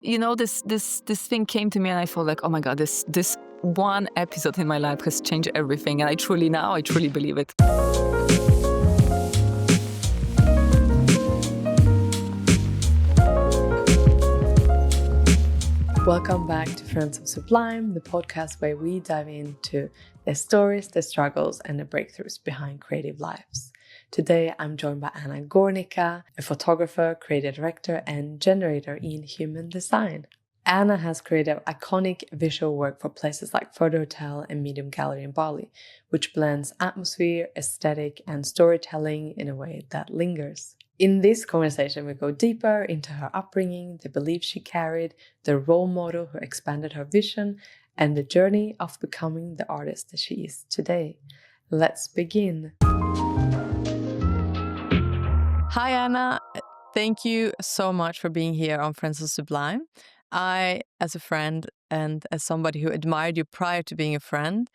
this thing came to me and I felt like, oh my God, this one episode in my life has changed everything. And I truly believe it. Welcome back to Friends of Sublime, the podcast where we dive into the stories, the struggles, and the breakthroughs behind creative lives. Today, I'm joined by Anna Gornicka, a photographer, creative director, and generator in human design. Anna has created iconic visual work for places like Photo Hotel and Medium Gallery in Bali, which blends atmosphere, aesthetic, and storytelling in a way that lingers. In this conversation, we go deeper into her upbringing, the beliefs she carried, the role model who expanded her vision, and the journey of becoming the artist that she is today. Let's begin. Hi, Anna. Thank you so much for being here on Friends of Sublime. I, as a friend and as somebody who admired you prior to being a friend,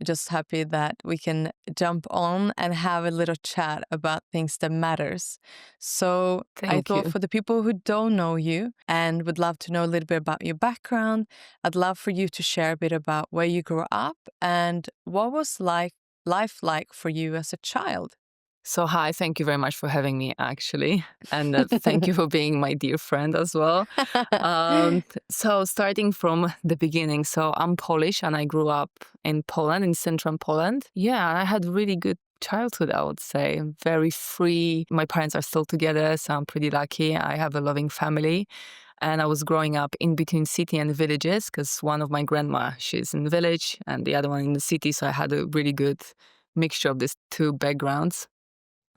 just happy that we can jump on and have a little chat about things that matters. So I thought for the people who don't know you and would love to know a little bit about your background, I'd love for you to share a bit about where you grew up and what was life like for you as a child. So hi, thank you very much for having me, actually. And thank you for being my dear friend as well. So starting from the beginning, so I'm Polish and I grew up in Poland, in central Poland. Yeah, I had really good childhood, I would say. Very free. My parents are still together, so I'm pretty lucky. I have a loving family. And I was growing up in between city and villages because one of my grandma, she's in the village and the other one in the city. So I had a really good mixture of these two backgrounds.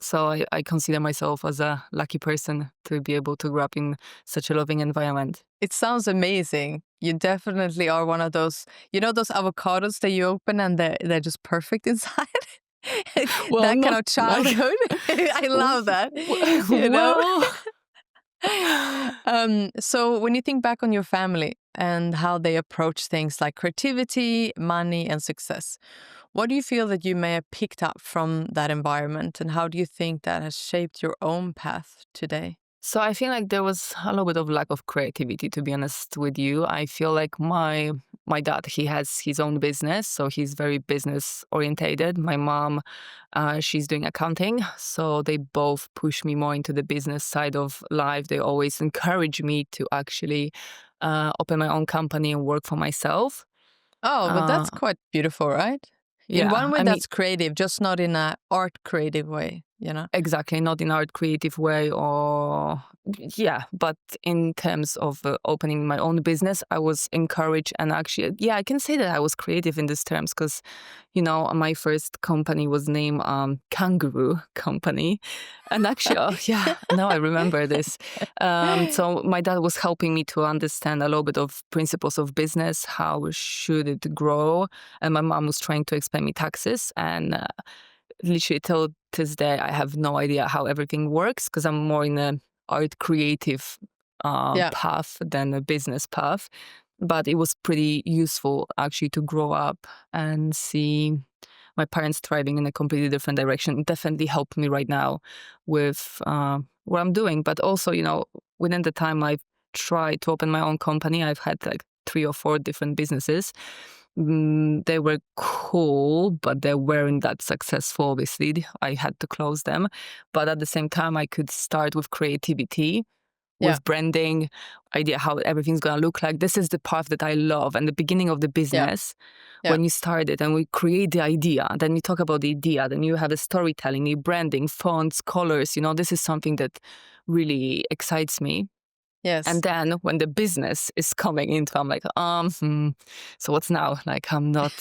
So I consider myself as a lucky person to be able to grow up in such a loving environment. It sounds amazing. You definitely are one of those, those avocados that you open and they're just perfect inside? Well, that kind of childhood. I love that. So when you think back on your family and how they approach things like creativity, money, and success, what do you feel that you may have picked up from that environment, and how do you think that has shaped your own path today? So I feel like there was a little bit of lack of creativity, to be honest with you. I feel like my dad, he has his own business, so he's very business orientated. My mom, she's doing accounting, so they both push me more into the business side of life. They always encourage me to actually open my own company and work for myself. Oh, but that's quite beautiful, right? In one way, that's creative, just not in an art creative way, Exactly, not in art creative way but in terms of opening my own business, I was encouraged and actually, I can say that I was creative in these terms because, my first company was named Kangaroo Company. And actually, now I remember this. So my dad was helping me to understand a little bit of principles of business, how should it grow. And my mom was trying to explain me taxes and literally till this day, I have no idea how everything works because I'm more in an art creative path than a business path. But it was pretty useful actually to grow up and see my parents thriving in a completely different direction. It definitely helped me right now with what I'm doing. But also, within the time I've tried to open my own company, I've had like 3 or 4 different businesses. They were cool, but they weren't that successful, obviously. I had to close them. But at the same time, I could start with creativity, with branding, idea how everything's going to look like. This is the path that I love. And the beginning of the business, when you start it and we create the idea, then you talk about the idea, then you have the storytelling, the branding, fonts, colors. This is something that really excites me. Yes. And then when the business is coming into, I'm like, so what's now? Like, I'm not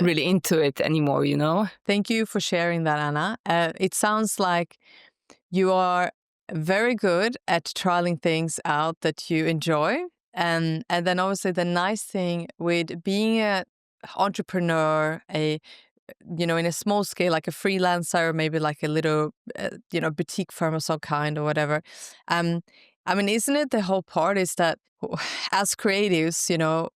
really into it anymore, Thank you for sharing that, Anna. It sounds like you are very good at trialing things out that you enjoy. And then obviously the nice thing with being an entrepreneur, in a small scale, like a freelancer, or maybe like a little, boutique firm of some kind or whatever. Isn't it the whole part is that as creatives,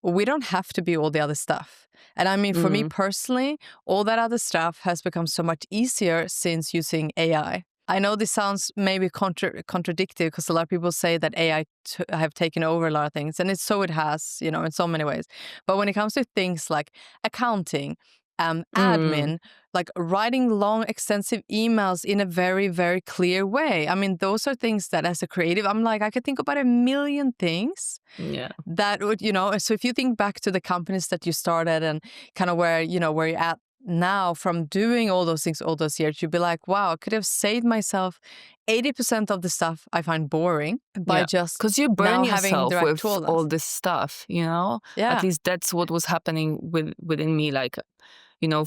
we don't have to be all the other stuff. And for me personally, all that other stuff has become so much easier since using AI. I know this sounds maybe contradictory, because a lot of people say that AI have taken over a lot of things, and it has, in so many ways. But when it comes to things like accounting, Mm, admin, like writing long, extensive emails in a very, very clear way. I mean, those are things that as a creative, I'm like, I could think about a million things yeah. that would, so if you think back to the companies that you started and kind of where you're at now from doing all those things all those years, you'd be like, wow, I could have saved myself 80% of the stuff I find boring by Yeah, just because you burn now having the yourself right with all tools. this stuff, you know? At Yeah. least that's what was happening within me, like,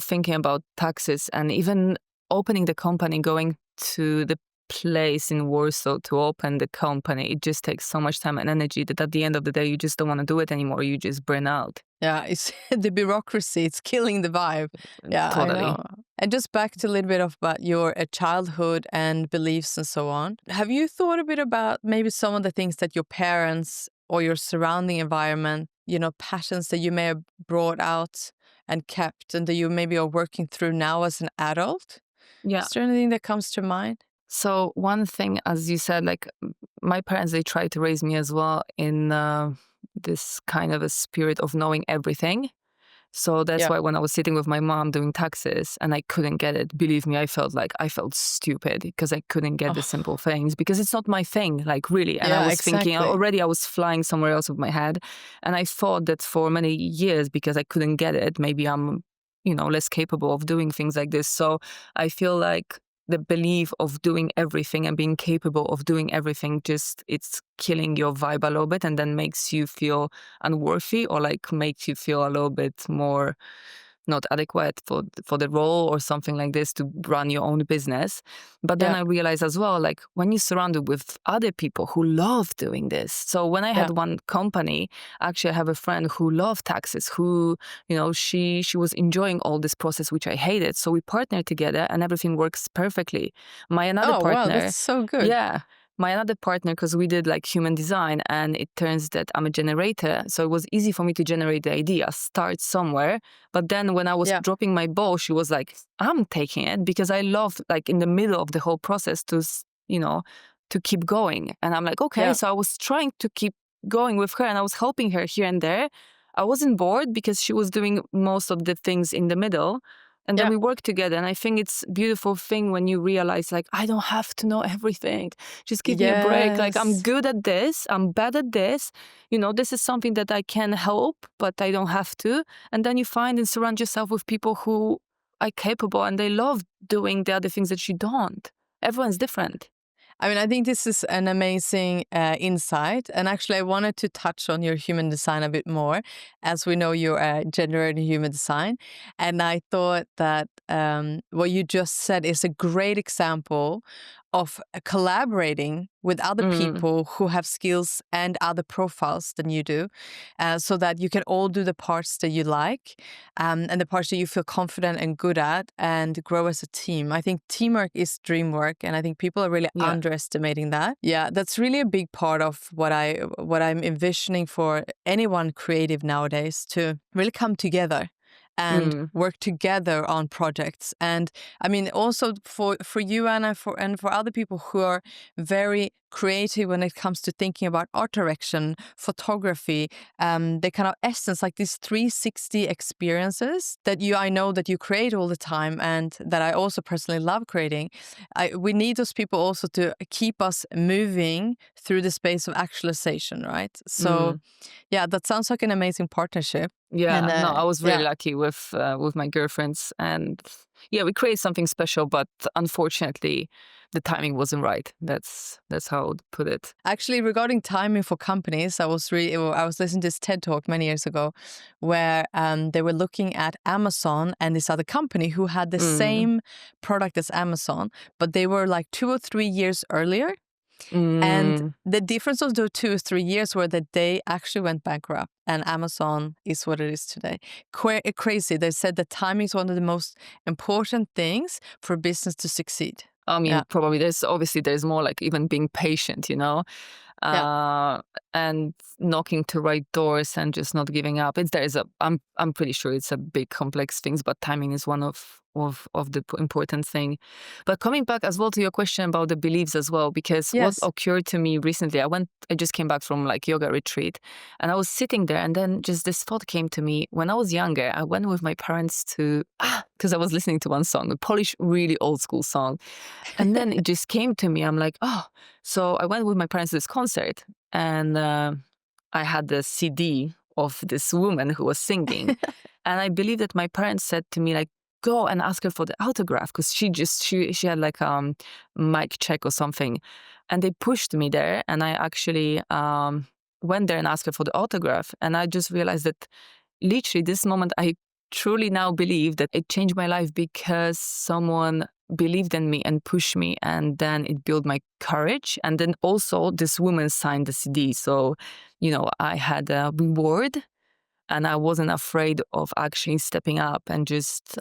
thinking about taxes and even opening the company, going to the place in Warsaw to open the company. It just takes so much time and energy that at the end of the day, you just don't want to do it anymore. You just burn out. Yeah, it's the bureaucracy. It's killing the vibe. Yeah, I Totally. know. And just back to a little bit of about your childhood and beliefs and so on. Have you thought a bit about maybe some of the things that your parents or your surrounding environment, passions that you may have brought out and kept, and that you maybe are working through now as an adult? Yeah. Is there anything that comes to mind? So one thing, as you said, like my parents, they tried to raise me as well in this kind of a spirit of knowing everything. So that's Yeah. why when I was sitting with my mom doing taxes and I couldn't get it, believe me, I felt stupid because I couldn't get the simple Oh, things because it's not my thing, like really. And I yeah, was thinking exactly. already I was flying somewhere else with my head. And I thought that for many years, because I couldn't get it, maybe I'm, less capable of doing things like this. So I feel like the belief of doing everything and being capable of doing everything, just it's killing your vibe a little bit and then makes you feel unworthy or like makes you feel a little bit more not adequate for the role or something like this to run your own business. But then Yeah, I realized as well, like when you're surrounded with other people who love doing this. So when I yeah, had one company, actually I have a friend who loved taxes, who, she was enjoying all this process, which I hated. So we partnered together and everything works perfectly. My another oh wow, that's partner, so good. yeah. My another partner, because we did like human design and it turns that I'm a generator. So it was easy for me to generate the idea, start somewhere. But then when I was Yeah, dropping my ball, she was like, I'm taking it because I love like in the middle of the whole process to keep going. And I'm like, okay. yeah, So I was trying to keep going with her and I was helping her here and there. I wasn't bored because she was doing most of the things in the middle. And then yeah. we work together. And I think it's a beautiful thing when you realize, like, I don't have to know everything. Just give me a break. Like, I'm Yes. good at this. I'm bad at this. This is something that I can help, but I don't have to. And then you find and surround yourself with people who are capable and they love doing the other things that you don't. Everyone's different. I mean, I think this is an amazing insight. And actually, I wanted to touch on your human design a bit more, as we know you're a generating human design. And I thought that what you just said is a great example of collaborating with other Mm, people who have skills and other profiles than you do, so that you can all do the parts that you like, and the parts that you feel confident and good at, and grow as a team. I think teamwork is dream work, and I think people are really yeah. underestimating that. Yeah, that's really a big part of what I'm envisioning for anyone creative nowadays, to really come together and Mm, work together on projects. And I mean, also for you, Anna, for other people who are very creative when it comes to thinking about art direction, photography, the kind of essence, like these 360 experiences that I know that you create all the time, and that I also personally love creating. We need those people also to keep us moving through the space of actualization, right? So mm. yeah, that sounds like an amazing partnership. And Yeah, no, I was really yeah, lucky with my girlfriends, and yeah, we created something special. But unfortunately, the timing wasn't right. That's how I would put it. actually, regarding timing for companies, I was listening to this TED talk many years ago, where they were looking at Amazon and this other company who had the Mm, same product as Amazon, but they were like 2 or 3 years earlier. And mm, the difference of those 2 or 3 years were that they actually went bankrupt, and Amazon is what it is today. Crazy. They said that timing is one of the most important things for business to succeed. I mean, Yeah. probably there's more like even being patient. and knocking to right doors and just not giving up. I'm pretty sure it's a big complex things, but timing is one of the important thing. But coming back as well to your question about the beliefs as well, because what Yes. occurred to me recently, I just came back from like yoga retreat, and I was sitting there, and then just this thought came to me. When I was younger, I went with my parents to because I was listening to one song, a Polish really old school song, and then it just came to me. I'm like, oh, so I went with my parents to this concert, and I had the CD of this woman who was singing, and I believe that my parents said to me like, go and ask her for the autograph, because she had like mic check or something, and they pushed me there, and I actually went there and asked her for the autograph, and I just realized that literally this moment I truly now believe that it changed my life because someone believed in me and pushed me, and then it built my courage. And then also this woman signed the CD, so I had a reward, and I wasn't afraid of actually stepping up and just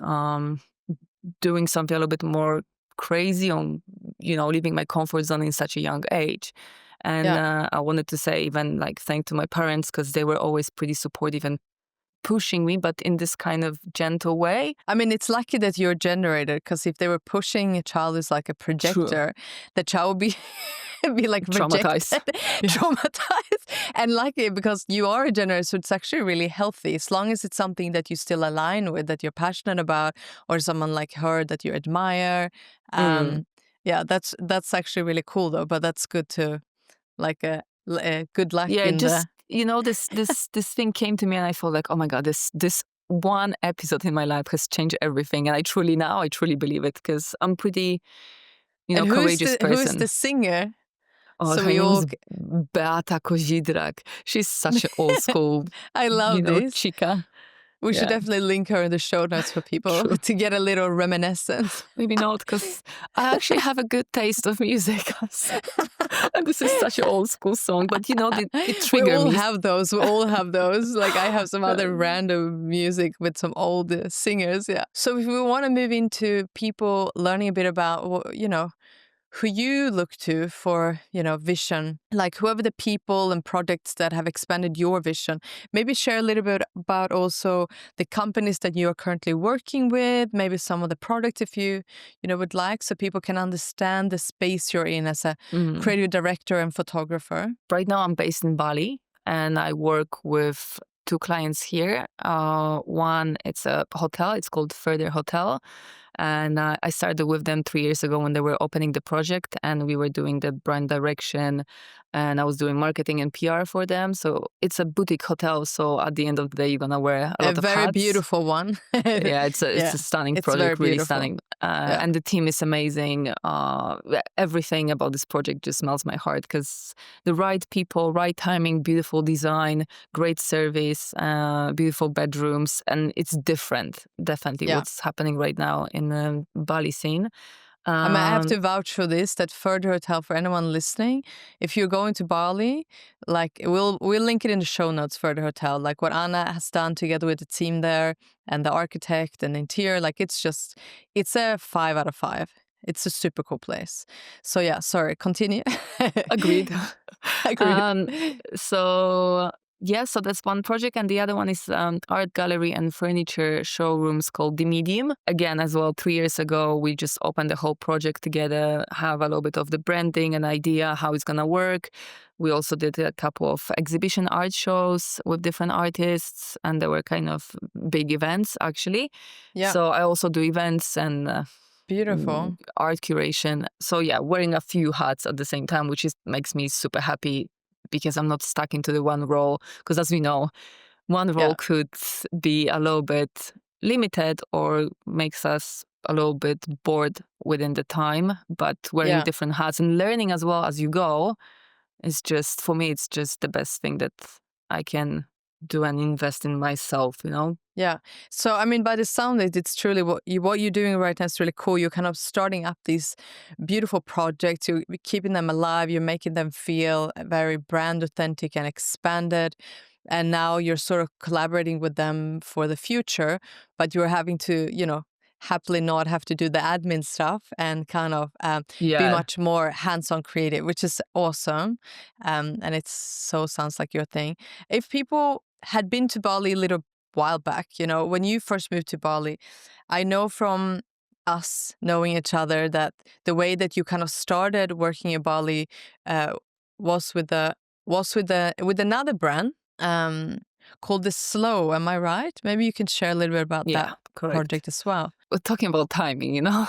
doing something a little bit more crazy on leaving my comfort zone in such a young age. And I wanted to say even like thank to my parents, because they were always pretty supportive and pushing me, but in this kind of gentle way. I mean, it's lucky that you're generated, because if they were pushing a child who's like a projector, the child would be be like Traumatized. rejected, traumatized. And lucky because you are a generator, so it's actually really healthy, as long as it's something that you still align with, that you're passionate about, or someone like her that you admire. Yeah, that's actually really cool though. But that's good to like good luck Yeah, in just the. this thing came to me, and I felt like, oh my God, this one episode in my life has changed everything. And I truly believe it, because I'm pretty, And courageous who's person. the singer? Oh, So her we name all. is Beata Kozidrak. She's such an old school, I love this. chica. We should Yeah, definitely link her in the show notes for people true. to get a little reminiscence. Maybe not, because I actually have a good taste of music. And this is such an old school song, but it We triggered all me. have those. We all have those. Like I have some other random music with some old singers. Yeah. So if we want to move into people learning a bit about, who you look to for, vision, like whoever the people and projects that have expanded your vision, maybe share a little bit about also the companies that you are currently working with, maybe some of the products if you would like, so people can understand the space you're in as a creative director and photographer. Right now I'm based in Bali, and I work with two clients here. One, it's a hotel. It's called Further Hotel. And I started with them 3 years ago when they were opening the project, and we were doing the brand direction, and I was doing marketing and PR for them. So it's a boutique hotel. So at the end of the day, you're going to wear a lot of very hats. beautiful one. Yeah, it's a stunning project, really beautiful. stunning. And the team is amazing. Everything about this project just melts my heart, because the right people, right timing, beautiful design, great service, beautiful bedrooms, and it's different. Definitely, what's happening right now in the Bali scene. I mean, I have to vouch for this, that Further Hotel, for anyone listening, if you're going to Bali, like we'll link it in the show notes, Further Hotel, like what Anna has done together with the team there and the architect and the interior, like it's a 5 out of 5. It's a super cool place. So yeah, sorry, continue. Agreed. Agreed. So that's one project, and the other one is art gallery and furniture showrooms called The Medium. Again, as well, 3 years ago, we just opened the whole project together, have a little bit of the branding and idea how it's gonna work. We also did a couple of exhibition art shows with different artists, and they were kind of big events, actually. Yeah. So I also do events and beautiful art curation. So yeah, wearing a few hats at the same time, which makes me super happy, because I'm not stuck into the one role. Because as we know, one role could be a little bit limited or makes us a little bit bored within the time. But wearing different hats and learning as well as you go is just, for me, it's just the best thing that I can do and invest in myself, Yeah. So, I mean, by the sound of it, it's truly what you're doing right now is really cool. You're kind of starting up these beautiful projects. You're keeping them alive. You're making them feel very brand authentic and expanded. And now you're sort of collaborating with them for the future, but you're having to, happily not have to do the admin stuff and kind of be Yeah. much more hands-on creative, which is awesome. And it so sounds like your thing. If people had been to Bali a little while back, you know, when you first moved to Bali, I know from us knowing each other that the way that you kind of started working in Bali uh, was with another brand called the Slow. Am I right? Maybe you can share a little bit about Yeah, that correct. project as well. We're talking about timing, you know?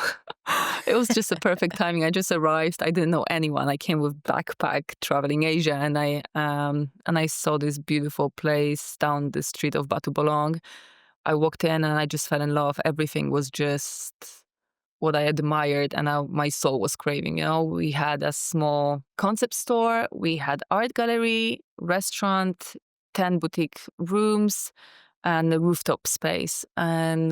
It was just a perfect timing. I just arrived. I didn't know anyone. I came with backpack traveling Asia, and I saw this beautiful place down the street of Batu Bolong. I walked in and I just fell in love. Everything was just what I admired, and my soul was craving. You know, we had a small concept store, we had art gallery, restaurant, 10 boutique rooms, and a rooftop space. And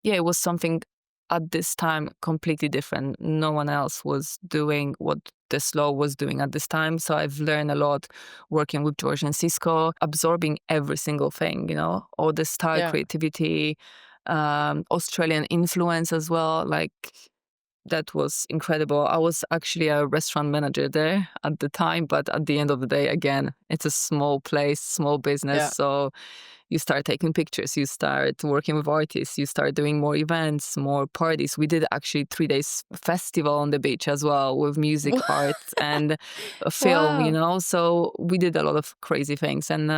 yeah, it was something at this time completely different. No one else was doing what the Slow was doing at this time. So I've learned a lot working with George and Cisco, absorbing every single thing, you know, all the style, Yeah. creativity, Australian influence as well. Like, that was incredible. I was actually a restaurant manager there at the time, but at the end of the day, again, it's a small place, small business. Yeah. So you start taking pictures, you start working with artists, you start doing more events, more parties. We did actually 3 days festival on the beach as well with music, art, and a film, you Wow. know? So we did a lot of crazy things. And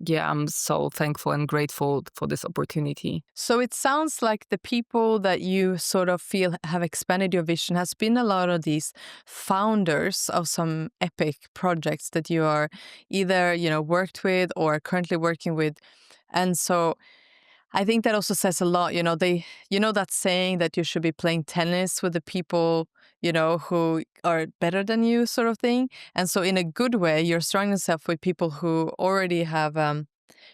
yeah, I'm so thankful and grateful for this opportunity. So it sounds like the people that you sort of feel have expanded your vision has been a lot of these founders of some epic projects that you are either, you know, worked with or currently working with. And so I think that also says a lot, you know, you know, that saying that you should be playing tennis with the people, you know, who are better than you sort of thing. And so in a good way, you're surrounding yourself with people who already have,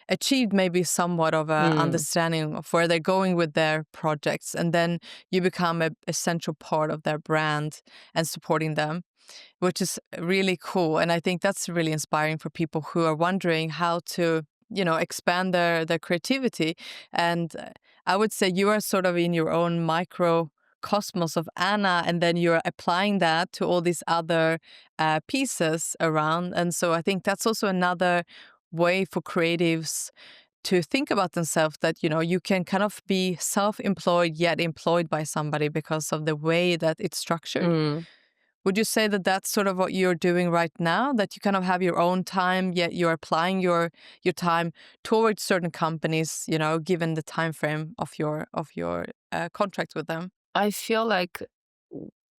achieved maybe somewhat of a Mm. understanding of where they're going with their projects, and then you become a essential part of their brand and supporting them, which is really cool. And I think that's really inspiring for people who are wondering how to, you know, expand their creativity. And I would say you are sort of in your own microcosmos of Anna, and then you're applying that to all these other pieces around. And so I think that's also another way for creatives to think about themselves, that, you know, you can kind of be self-employed yet employed by somebody because of the way that it's structured. Mm. Would you say that that's sort of what you're doing right now, that you kind of have your own time, yet you're applying your time towards certain companies, you know, given the time frame of your contract with them? I feel like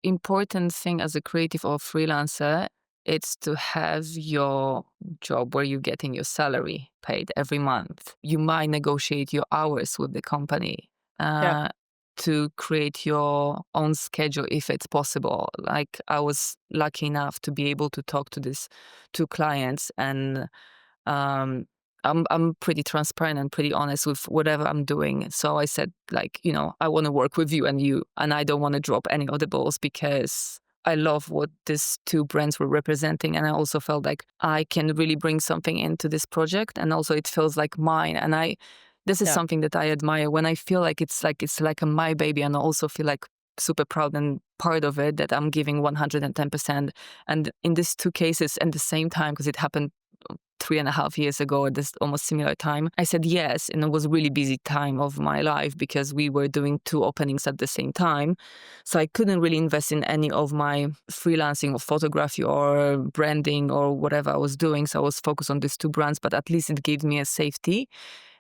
important thing as a creative or freelancer, it's to have your job where you're getting your salary paid every month. You might negotiate your hours with the company Yeah, uh, to create your own schedule if it's possible. Like, I was lucky enough to be able to talk to these 2 clients, and um, I'm pretty transparent and pretty honest with whatever I'm doing. So I said, like, you know, I want to work with you, and I don't want to drop any of the balls because I love what these 2 brands were representing, and I also felt like I can really bring something into this project, and also it feels like mine. And this is yeah, something that I admire, when I feel like it's like a my baby, and I also feel like super proud and part of it, that I'm giving 110%. And in these 2 cases at the same time, because it happened 3.5 years ago at this almost similar time, I said yes. And it was a really busy time of my life because we were doing 2 openings at the same time. So I couldn't really invest in any of my freelancing or photography or branding or whatever I was doing. So I was focused on these 2 brands, but at least it gave me a safety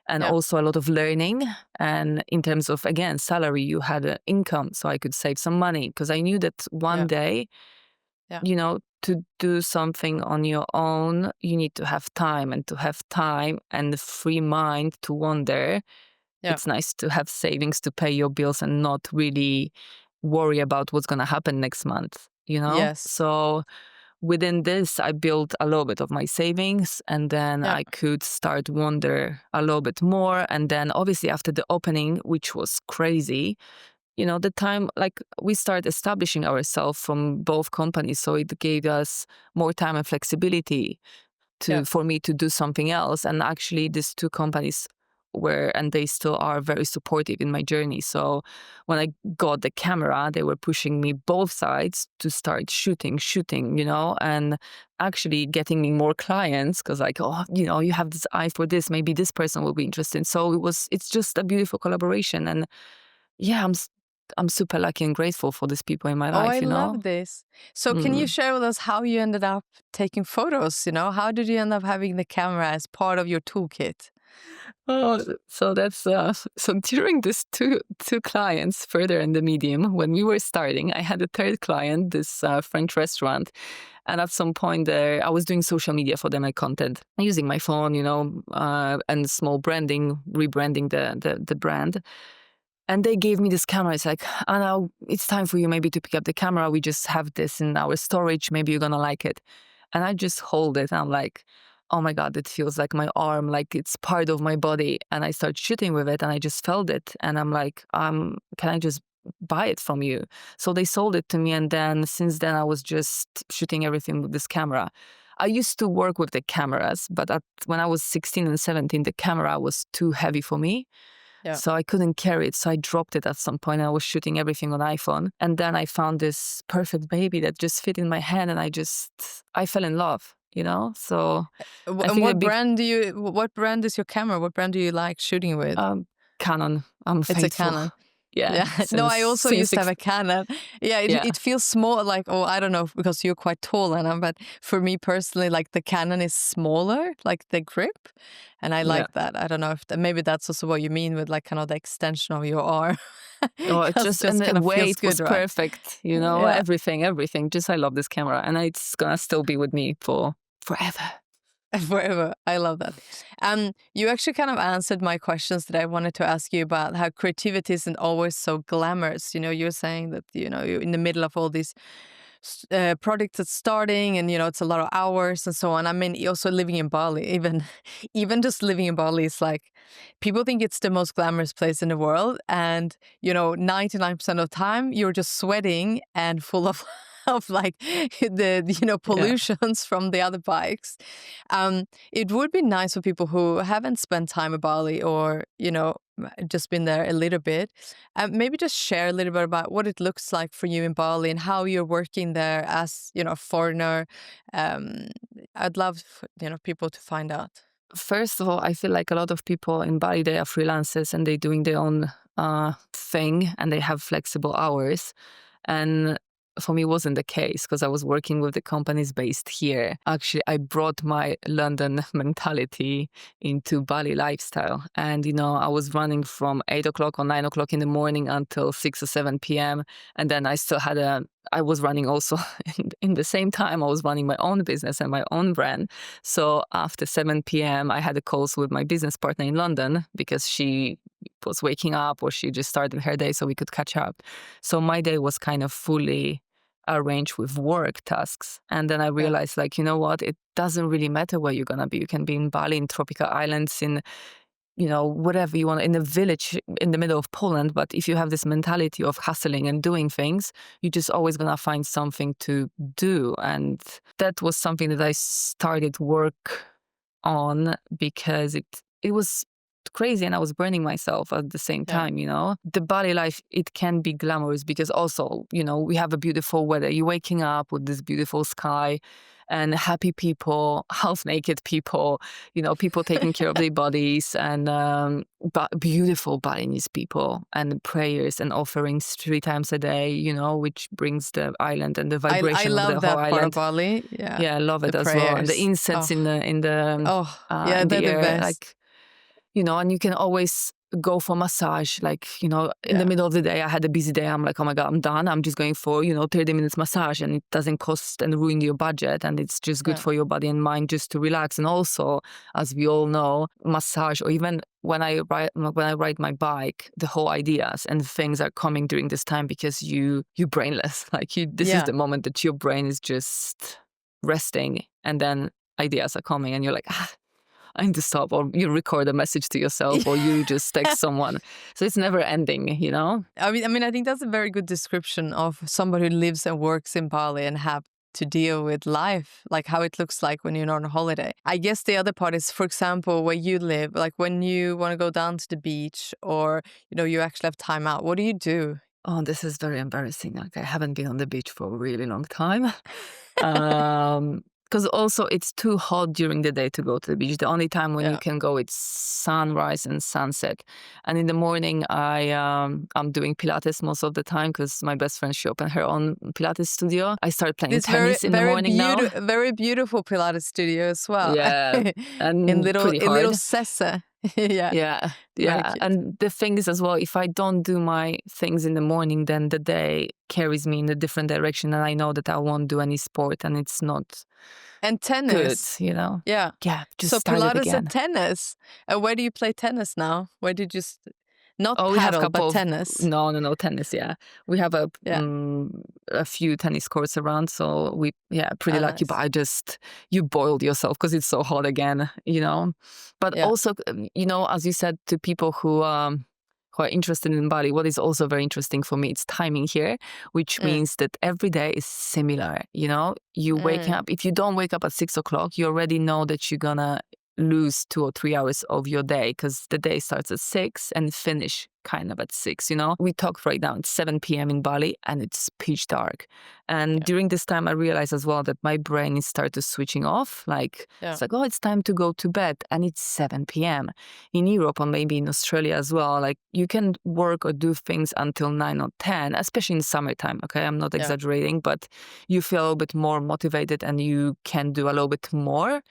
and yeah, also a lot of learning. And in terms of, again, salary, you had an income. So I could save some money because I knew that one yeah, day, yeah, you know, to do something on your own, you need to have time, and to have time and a free mind to wander. yeah. It's nice to have savings to pay your bills and not really worry about what's going to happen next month, you know? Yes. So within this, I built a little bit of my savings, and then Yeah, I could start wander a little bit more. And then obviously after the opening, which was crazy, you know, the time, like, we started establishing ourselves from both companies, so it gave us more time and flexibility yeah, for me to do something else. And actually these 2 companies were, and they still are, very supportive in my journey. So when I got the camera, they were pushing me both sides to start shooting, and actually getting me more clients, because like, oh, you have this eye for this, maybe this person will be interested. So it's just a beautiful collaboration. And yeah, I'm super lucky and grateful for these people in my Oh, I life, love this. So can you share with us how you ended up taking photos? How did you end up having the camera as part of your toolkit? Oh, so that's so during this two clients further in the medium, when we were starting, I had a third client, this French restaurant, and at some point there, I was doing social media for them, like content, using my phone, and small branding, rebranding the brand. And they gave me this camera. It's like, Anna, it's time for you maybe to pick up the camera. We just have this in our storage. Maybe you're gonna like it. And I just hold it. And I'm like, oh my God, it feels like my arm, like it's part of my body. And I start shooting with it, and I just felt it. And I'm like, can I just buy it from you? So they sold it to me. And then since then, I was just shooting everything with this camera. I used to work with the cameras, but when I was 16 and 17, the camera was too heavy for me. Yeah. So I couldn't carry it. So I dropped it at some point. I was shooting everything on iPhone. And then I found this perfect baby that just fit in my hand. And I fell in love, So I And think what brand is your camera? What brand do you like shooting with? Canon. I'm It's a faithful. Canon. Yeah. No, I also used to have a Canon. Yeah, Yeah. it feels small, like, oh, I don't know, because you're quite tall, Anna, but for me personally, like the Canon is smaller, like the grip, and I like that. I don't know if maybe that's also what you mean with like kind of the extension of your arm. Oh, it just and the kind of feels weight good, was right? perfect, Yeah. everything. Just I love this camera, and it's gonna still be with me for forever. Forever. I love that. You actually kind of answered my questions that I wanted to ask you about how creativity isn't always so glamorous. You're saying that, you're in the middle of all these projects that's starting, and, it's a lot of hours and so on. I mean, also living in Bali, even just living in Bali is like, people think it's the most glamorous place in the world. And, 99% of the time you're just sweating and full of of like the pollutions from the other bikes. It would be nice for people who haven't spent time in Bali, or just been there a little bit, maybe just share a little bit about what it looks like for you in Bali and how you're working there as a foreigner. I'd love people to find out. First of all, I feel like a lot of people in Bali, they are freelancers and they're doing their own thing, and they have flexible hours. And for me, it wasn't the case, because I was working with the companies based here. Actually, I brought my London mentality into Bali lifestyle. And, I was running from 8 o'clock or 9 o'clock in the morning until 6 or 7 p.m. And then I was running also in the same time, I was running my own business and my own brand. So after 7 p.m., I had a calls with my business partner in London, because she was waking up, or she just started her day, so we could catch up. So my day was kind of fully arranged with work tasks. And then I realized, like, you know what? It doesn't really matter where you're going to be. You can be in Bali, in tropical islands, in whatever you want, in a village in the middle of Poland. But if you have this mentality of hustling and doing things, you're just always going to find something to do. And that was something that I started work on, because it was crazy, and I was burning myself at the same time, The Bali life, it can be glamorous, because also, we have a beautiful weather. You're waking up with this beautiful sky and happy people, half-naked people, people taking care of their bodies, and beautiful Balinese people, and prayers and offerings 3 times a day, which brings the island and the vibration I love of the that whole part island. of Bali. Yeah, I love it the as well. And the prayers. incense in the yeah, in they're the the air, best. like, and you can always go for massage. Like, in the middle of the day, I had a busy day. I'm like, oh my God, I'm done. I'm just going for, 30 minutes massage, and it doesn't cost and ruin your budget. And it's just good for your body and mind just to relax. And also, as we all know, massage, or even when I ride my bike, the whole ideas and things are coming during this time, because you're brainless. Like, this is the moment that your brain is just resting, and then ideas are coming, and you're like, I need to stop, or you record a message to yourself, or you just text someone. So it's never ending, I mean, I think that's a very good description of somebody who lives and works in Bali and have to deal with life, like how it looks like when you're not on holiday. I guess the other part is, for example, where you live, like when you want to go down to the beach or, you actually have time out, what do you do? Oh, this is very embarrassing. Like I haven't been on the beach for a really long time. Because also it's too hot during the day to go to the beach. The only time when you Yeah. can go it's sunrise and sunset. And in the morning I'm doing Pilates most of the time because my best friend, she opened her own Pilates studio. I start playing This very, tennis in the very morning now. very beautiful Pilates studio as well. Yeah, and pretty in little hard. Sesse. Yeah. Yeah, Very yeah. cute. And the thing is as well, if I don't do my things in the morning, then the day carries me in a different direction and I know that I won't do any sport and it's not And good, tennis. Yeah, Yeah. just So started Pilates and again. tennis. Where do you play tennis now? Where did you not Oh, we have a paddle, but couple of tennis? no tennis. Yeah, we have Yeah. a few tennis courts around, so we pretty Oh, lucky. But nice. you boiled yourself because it's so hot again, But Yeah. also, as you said, to people who are interested in Bali, what is also very interesting for me, it's timing here, which means that every day is similar. You waking up. If you don't wake up at 6 o'clock, you already know that you're gonna lose 2 or 3 hours of your day because the day starts at 6 and finish kind of at 6. We talk right now, it's 7 p.m. in Bali and it's pitch dark. And during this time, I realized as well that my brain is started switching off. It's like, oh, it's time to go to bed. And it's 7 p.m. In Europe or maybe in Australia as well, like you can work or do things until 9 or 10, especially in summertime. Okay, I'm not exaggerating, but you feel a little bit more motivated and you can do a little bit more.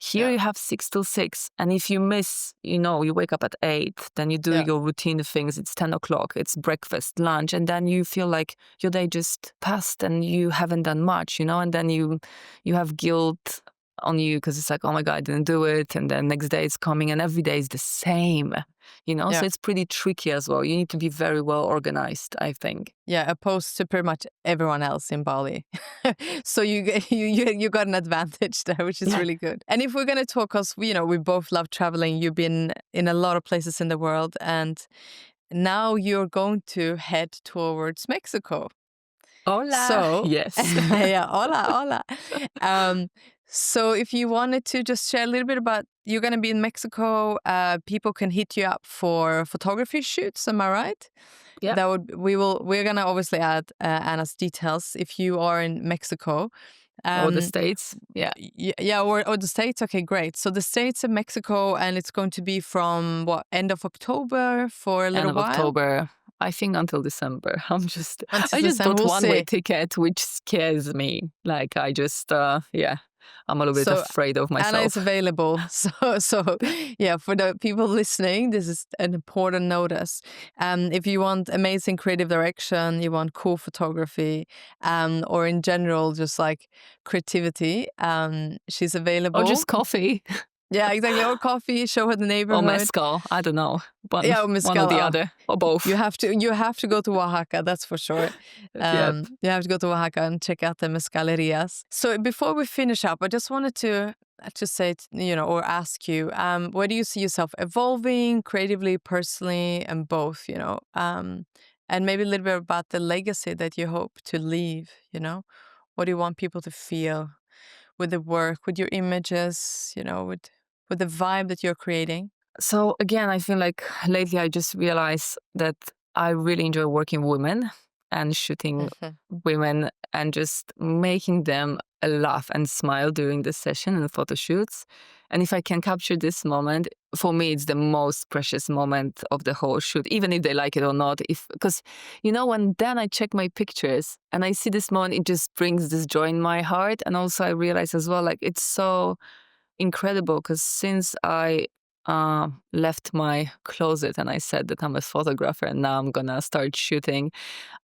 Here you have 6 till 6. And if you miss, you wake up at 8, then you do your routine things. It's 10 o'clock, it's breakfast, lunch. And then you feel like your day just passed and you haven't done much, And then you have guilt on you because it's like, oh my God, I didn't do it. And then next day it's coming and every day is the same, So it's pretty tricky as well. You need to be very well organized, I think. Yeah, opposed to pretty much everyone else in Bali. So you got an advantage there, which is really good. And if we're going to talk, because we both love traveling, you've been in a lot of places in the world, and now you're going to head towards Mexico. Hola. So, yes. yeah, hola, hola. So if you wanted to just share a little bit about, you're going to be in Mexico, people can hit you up for photography shoots, am I right? Yeah. We're going to obviously add Anna's details if you are in Mexico. Or the States. Yeah. Yeah, or the States. Okay, great. So the States and Mexico, and it's going to be from end of October for a little End of while? October. I think until December. I just December, bought we'll one-way see. ticket, which scares me. Like I'm a little bit afraid of myself. Anna is available. So yeah, for the people listening, this is an important notice. If you want amazing creative direction, you want cool photography, or in general, just like creativity, she's available. Or just coffee. Yeah, exactly. Or coffee, show her the neighborhood. Or mezcal. I don't know. Or mezcal. One or the other. Or both. You have to go to Oaxaca, that's for sure. Yep. You have to go to Oaxaca and check out the mezcalerias. So before we finish up, I just wanted to just say, or ask you, where do you see yourself evolving creatively, personally, and both, and maybe a little bit about the legacy that you hope to leave, What do you want people to feel with the work, with your images, with the vibe that you're creating? So again, I feel like lately I just realized that I really enjoy working with women and shooting women and just making them laugh and smile during the session and photo shoots. And if I can capture this moment, for me, it's the most precious moment of the whole shoot, even if they like it or not. Because, when then I check my pictures and I see this moment, it just brings this joy in my heart. And also I realize as well, like, it's so incredible because since I left my closet and I said that I'm a photographer and now I'm gonna start shooting,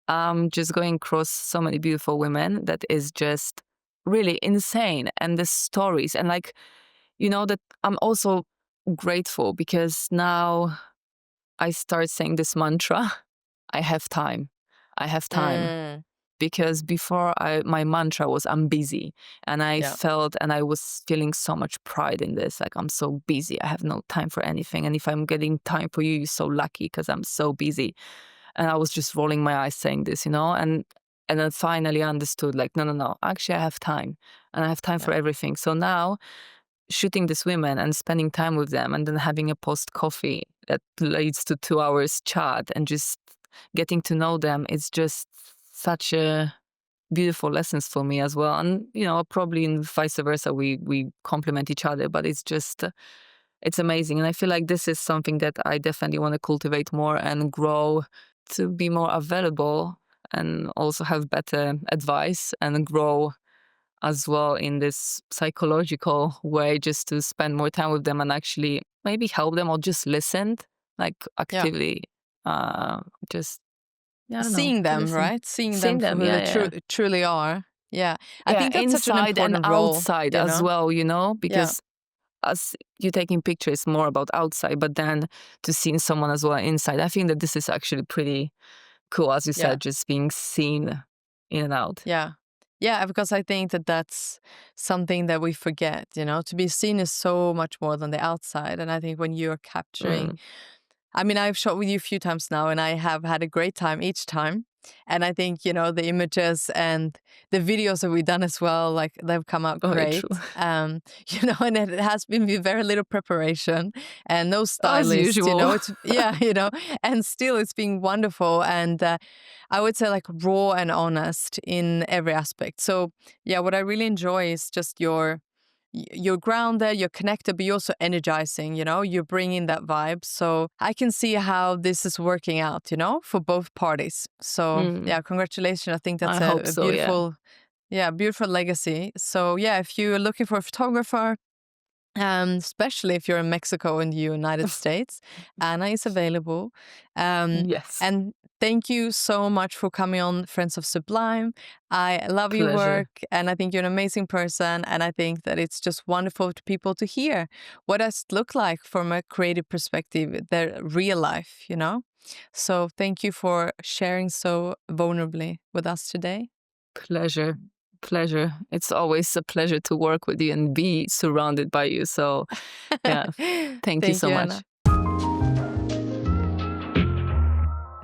I'm just going across so many beautiful women that is just really insane. And the stories and that I'm also grateful because now I start saying this mantra, I have time. I have time. Because before my mantra was I'm busy, and I felt and I was feeling so much pride in this. Like I'm so busy, I have no time for anything. And if I'm getting time for you, you're so lucky because I'm so busy. And I was just rolling my eyes saying this, And And then finally understood, like, no, actually I have time, and I have time for everything. So now shooting these women and spending time with them and then having a post coffee that leads to 2 hours chat and just getting to know them, it's just such a beautiful lessons for me as well. And, probably in vice versa, we complement each other, but it's just, it's amazing. And I feel like this is something that I definitely want to cultivate more and grow to be more available and also have better advice and grow as well in this psychological way, just to spend more time with them and actually maybe help them or just listen, like Yeah. actively, just, I don't know, Seeing to them, listen. right? Seeing them Seeing for them, who yeah, they yeah. truly are. Yeah. I Yeah, think that's such an inside and important role, outside as well, Yeah. because as you taking pictures more about outside, but then to seeing someone as well inside, I think that this is actually pretty cool, as you Yeah. said, just being seen in and out. Yeah. Yeah, because I think that that's something that we forget, to be seen is so much more than the outside. And I think when you're capturing, Mm, I mean, I've shot with you a few times now and I have had a great time each time. And I think, the images and the videos that we've done as well, like they've come out very great. true. And it has been with very little preparation and no As stylist, usual. it's, yeah, and still it's been wonderful. And I would say like raw and honest in every aspect. So yeah, what I really enjoy is just you're grounded, you're connected, but you're also energizing, you're bringing that vibe. So I can see how this is working out, for both parties. So Mm, yeah, congratulations. I think that's I hope a so, yeah. beautiful, yeah, beautiful legacy. So yeah, if you're looking for a photographer, especially if you're in Mexico and the United States, Anna is available. Um, Yes. and thank you so much for coming on Friends of Sublime. I love your Pleasure. work and I think you're an amazing person. And I think that it's just wonderful to people to hear what does it look like from a creative perspective, their real life. So thank you for sharing so vulnerably with us today. Pleasure. Pleasure. It's always a pleasure to work with you and be surrounded by you. So, yeah, thank you Thank so you, much. Anna.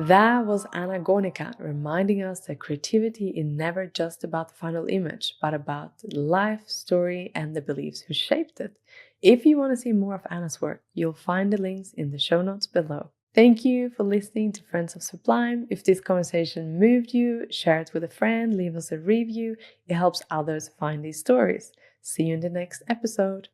That was Anna Gornicka reminding us that creativity is never just about the final image, but about the life, story, and the beliefs who shaped it. If you want to see more of Anna's work, you'll find the links in the show notes below. Thank you for listening to Friends of Sublime. If this conversation moved you, share it with a friend, leave us a review. It helps others find these stories. See you in the next episode.